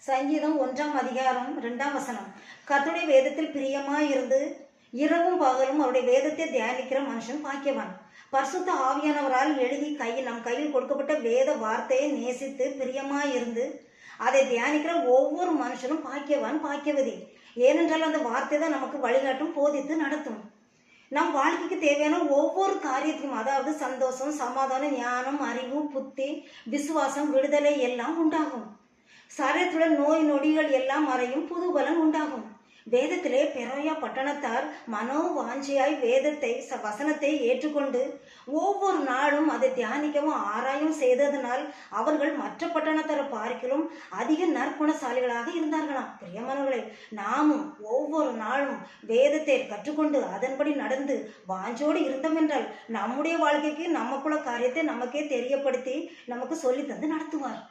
சங்கீதம் 1ஆம் அதிகாரம் 2ஆம் வசனம். கர்த்தருடைய வேதத்தில் பிரியமாயிருந்து இரவும் பகலும் அவருடைய வேதத்தை தியானிக்கிற மனுஷன் பாக்கியவான். பரிசுத்த ஆவியானவரால் எழுதி நம் கையில் கொடுக்கப்பட்ட வேத வார்த்தையை நேசித்து பிரியமாயிருந்து அதை தியானிக்கிற ஒவ்வொரு மனுஷனும் பாக்கியவான், பாக்கியவதி. ஏனென்றால் அந்த வார்த்தை தான் நமக்கு வழிகாட்டும், போதித்து நடத்தும். நம் வாழ்க்கைக்கு தேவையான ஒவ்வொரு காரியத்தையும், அதாவது சந்தோஷம், சமாதானம், ஞானம், அறிவு, புத்தி, விசுவாசம், விடுதலை எல்லாம் உண்டாகும். சரீரத்துடன் நோய் நொடிகள் எல்லாம் மறையும், புது பலன் உண்டாகும். வேதத்திலே பெரோயா பட்டணத்தார் மனோவாஞ்சியாய் வேதத்தை வசனத்தை ஏற்றுக்கொண்டு ஒவ்வொரு நாளும் அதை தியானிக்கவும் ஆராயும் செய்ததனால் அவர்கள் மற்ற பட்டணத்தாரை பார்க்கிலும் அதிக நற்குணசாலிகளாக இருந்தார்களாம். பிரியமானவர்களே, நாமும் ஒவ்வொரு நாளும் வேதத்தை கற்றுக்கொண்டு அதன்படி நடந்து வாஞ்சோடு இருந்தோம் என்றால் நம்முடைய வாழ்க்கைக்கு நமக்குள்ள காரியத்தை நமக்கே தெரியப்படுத்தி நமக்கு சொல்லி தந்து நடத்துவார்.